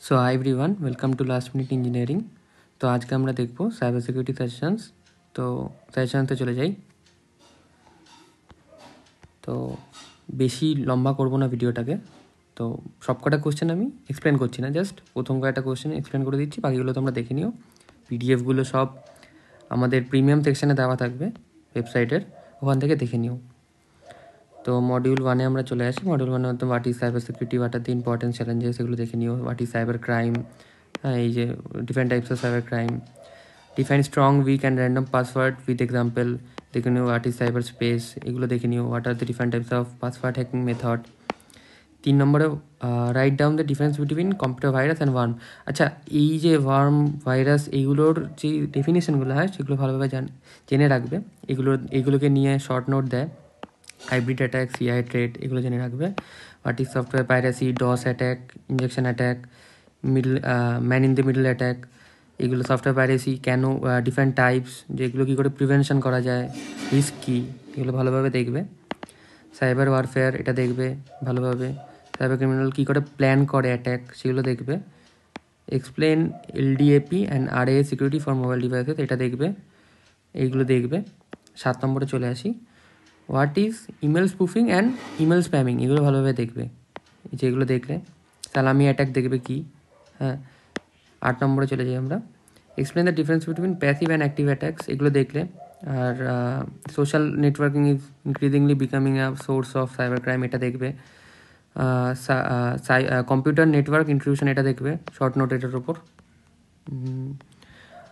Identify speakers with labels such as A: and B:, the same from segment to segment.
A: So hi everyone, welcome to last minute engineering. তো আজকে আমরা দেখব সাইবার সিকিউরিটি সাজেশনস। তো সাজেশনসে চলে যাই। তো বেশি লম্বা করব না ভিডিওটাকে। তো সবকটা কোশ্চেন আমি এক্সপ্লেন করছি না, জাস্ট প্রথম কয়েকটা কোশ্চেন এক্সপ্লেন করে দিচ্ছি, বাকিগুলো তোমরা দেখে নিও। পিডিএফগুলো সব আমাদের প্রিমিয়াম সেকশানে দেওয়া থাকবে ওয়েবসাইটের, ওখান থেকে দেখে নিও। তো মডিউল 1-এ আমরা চলে আসি। মডিউল 1-এ মধ্যে what is cyber security, what are the important challenges, এগুলো দেখে নিও। হোয়াট ইজ সাইবার ক্রাইম, হ্যাঁ এই যে different types of cyber crime. Define strong, weak and random password with example দেখে নিও। হোয়াট ইজ সাইবার স্পেস, এগুলো দেখে নিও। What are the different types of password hacking method. 3 নম্বরে write down the difference between computer virus and worm. আচ্ছা, এই যে worm, virus, এইগুলোর যে ডেফিনেশনগুলো হয় সেগুলো ভালোভাবে জেনে রাখবে। এগুলোকে নিয়ে শর্ট নোট দেয়। হাইব্রিড অ্যাটাক, সিআই থ্রেট, এগুলো জেনে রাখবে। What is software piracy, DOS attack, injection attack, man in the middle attack, এগুলো সফটওয়্যার পাইরেসি কেন, ডিফারেন্ট টাইপস, যেগুলো কী করে প্রিভেনশন করা যায়, রিস্ক কী, এগুলো ভালোভাবে দেখবে। সাইবার ওয়ারফেয়ার, এটা দেখবে ভালোভাবে। সাইবার ক্রিমিনাল কী করে প্ল্যান করে অ্যাটাক, সেগুলো দেখবে। Explain LDAP and RA security for mobile devices, এটা দেখবে, এইগুলো দেখবে। 7 নম্বরে চলে আসি। What is email spoofing and email spamming, এগুলো ভালোভাবে দেখবে। যেগুলো দেখলে সালামি অ্যাটাক দেখবে কি, হ্যাঁ। 8 নম্বরে চলে যাই আমরা। Explain the difference between passive and active attacks, এগুলো দেখলে। আর social networking is increasingly becoming a source of cyber crime, এটা দেখবে। কম্পিউটার নেটওয়ার্ক ইন্ট্রুশন, এটা দেখবে, শর্ট নোট এটার ওপর।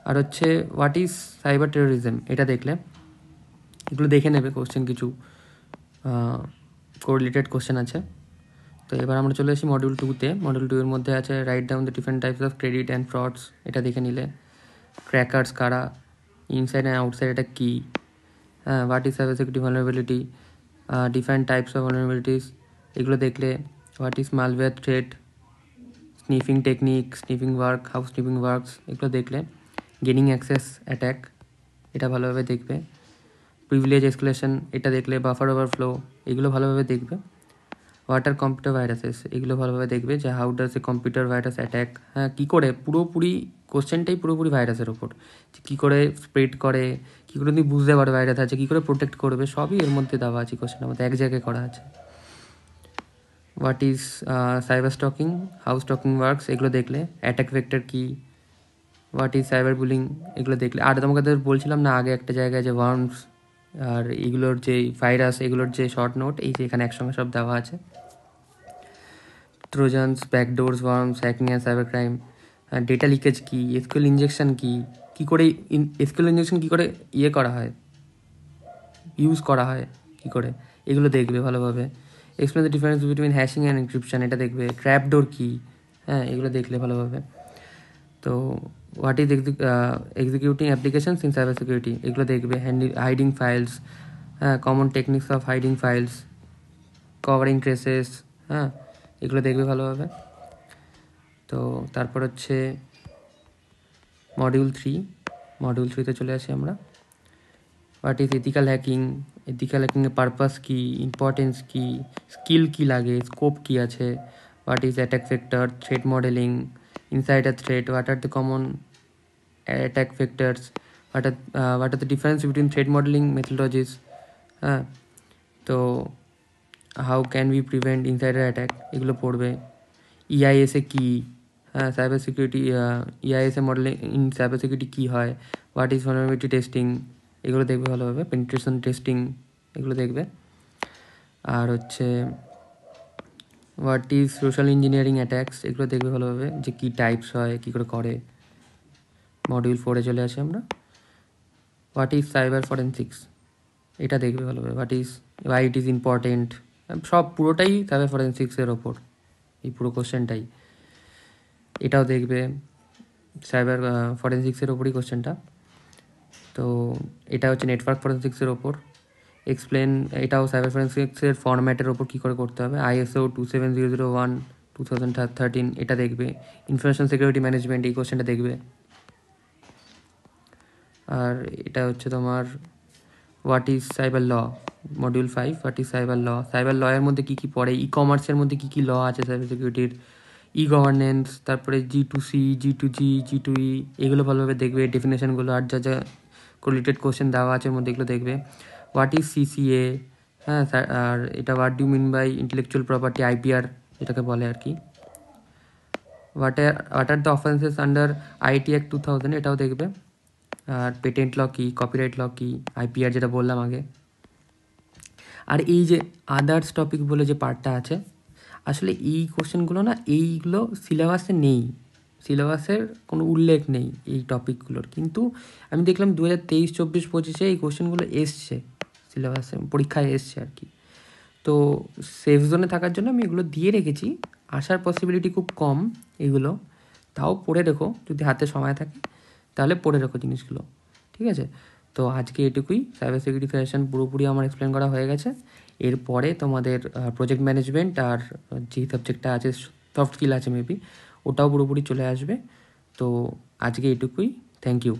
A: আর হচ্ছে হোয়াট ইজ সাইবার টেরোরিজম, এটা দেখলে। এগুলো দেখে নেবে, কোশ্চেন কিছু কোরিলেটেড কোশ্চেন আছে। তো এবার আমরা চলে আসি মডিউল 2-তে। মডিউল 2-এর মধ্যে আছে right down the different types of credit and frauds, এটা দেখে নিলে। ক্র্যাকার্স কারা, ইনসাইড অ্যান্ড আউটসাইড এটা কী, হ্যাঁ। What is cyber security vulnerability, different types of vulnerabilities, এগুলো দেখলে। What is malware threat, sniffing technique, sniffing work, how sniffing works, এগুলো দেখলে। গেনিং অ্যাক্সেস অ্যাট্যাক, এটা ভালোভাবে দেখবে। প্রিভিলেজ এসকেলেশন, এটা দেখলে। বাফার ওভারফ্লো, এগুলো ভালোভাবে দেখবে। হোয়াট আর কম্পিউটার ভাইরাসেস, এগুলো ভালোভাবে দেখবে, যে how does a computer virus attack, হ্যাঁ কী করে, পুরোপুরি কোশ্চেনটাই পুরোপুরি ভাইরাসের ওপর, যে কী করে স্প্রেড করে, কী করে তুমি বুঝতে পারো ভাইরাস আছে, কী করে প্রোটেক্ট করবে, সবই এর মধ্যে দেওয়া আছে, কোশ্চেনের মধ্যে এক জায়গায় করা আছে। What is cyber stalking, how stalking works, এগুলো দেখলে। অ্যাটাক ভেক্টর কী, হোয়াট ইজ সাইবার বুলিং, এগুলো দেখলে। আর তোমাকে বলছিলাম না আগে একটা জায়গায় যে ওয়ার্মস আর এগুলোর যে ভাইরাস, এগুলোর যে শর্ট নোট, এই যে এখানে একসঙ্গে সব দেওয়া আছে। Trojans, backdoors, worms, hacking and cyber crime, data leakage কী, এসকিউএল ইনজেকশন কী, কী করে এসকিউএল ইনজেকশন কী করে করা হয়, ইউজ করা হয় কী করে, এগুলো দেখবে ভালোভাবে। Explain the difference between hashing and encryption, এটা দেখবে। ট্র্যাপডোর কী, হ্যাঁ এগুলো দেখলে ভালোভাবে। তো what is executing applications in cyber security, এগুলো দেখবে। হাইডিং ফাইলস, হ্যাঁ common techniques of hiding files, covering traces, হ্যাঁ এগুলো দেখবে ভালোভাবে। তো তারপর হচ্ছে মডিউল 3-তে চলে আসি আমরা। What is ethical hacking, ethical হ্যাকিংয়ের পারপাস কী, ইম্পর্টেন্স কী, স্কিল কী লাগে, স্কোপ কী আছে। What is attack vector, threat modelling, insider threat, what are the common attack vectors, what are the difference between threat modelling methodologies, হ্যাঁ। তো how can we prevent insider attack, এগুলো পড়বে। EISA কী, হ্যাঁ cyber security, EISA modelling in cyber security কী হয়। What is vulnerability testing, এগুলো দেখবে ভালোভাবে। পেনিট্রেশন টেস্টিং, এগুলো দেখবে। আর হচ্ছে হোয়াট ইজ সোশ্যাল ইঞ্জিনিয়ারিং অ্যাট্যাকস, এগুলো দেখবে ভালোভাবে, যে কী টাইপস হয়, কী করে করে। মডিউল 4-এ চলে আসি আমরা। হোয়াট ইজ সাইবার ফরেন্সিক্স, এটা দেখবে ভালোভাবে। What is, why it is important, সব পুরোটাই সাইবার ফরেন্সিক্সের ওপর, এই পুরো কোশ্চেনটাই। এটাও দেখবে, সাইবার ফরেন্সিক্সের ওপরই কোশ্চেনটা। তো এটা হচ্ছে নেটওয়ার্ক ফরেন্সিক্সের ওপর। এক্সপ্লেন, এটাও সাইবার ফরেন্সিক্সের ফরম্যাটের ওপর কী করে করতে হবে। ISO 27001:2013, এটা দেখবে। ইনফরমেশন সিকিউরিটি ম্যানেজমেন্ট, এই কোশ্চেনটা দেখবে। আর এটা হচ্ছে তোমার what is cyber law, module 5, what is cyber law. Cyber law এর মধ্যে কী কী পড়ে, ই কমার্সের মধ্যে কী কী ল আছে সাইবার সিকিউরিটির, ই গভর্নেন্স, তারপরে G2C, G2G, G2E, এগুলো ভালোভাবে দেখবে, ডেফিনেশনগুলো আর যা যা কোরিলেটেড কোশ্চেন দেওয়া আছে ওর মধ্যে এগুলো দেখবে। হোয়াট ইজ CCA, হ্যাঁ, আর এটা what do mean by intellectual property, IPR এটাকে বলে আর কি। What are the offences under IT Act 2000, এটাও দেখবে। আর পেটেন্ট ল কী, কপিরাইট ল কী, IPR যেটা বললাম আগে। আর এই যে আদার্স টপিক বলে যে পার্টটা আছে, আসলে এই কোশ্চেনগুলো না, এইগুলো সিলেবাসে নেই, সিলেবাসের কোনো উল্লেখ নেই এই টপিকগুলোর, কিন্তু আমি দেখলাম 2023, 24, 25 এই কোশ্চেনগুলো এসছে সিলেবাসে, পরীক্ষায় এসছে আর কি। তো সেফ জোনে থাকার জন্য আমি এগুলো দিয়ে রেখেছি, আসার পসিবিলিটি খুব কম এগুলো, তাও পড়ে রেখো যদি হাতে সময় থাকে, তাহলে পড়ে রেখো জিনিসগুলো, ঠিক আছে? তো আজকে এটুকুই, সাইবার সিকিউরিটি ফেডারেশন পুরোপুরি আমার এক্সপ্লেন করা হয়ে গেছে। এরপরে তোমাদের প্রজেক্ট ম্যানেজমেন্ট আর যেই সাবজেক্টটা আছে, সফট স্কিল আছে মেবি, ওটাও পুরোপুরি চলে আসবে। তো আজকে এটুকুই, থ্যাংক ইউ।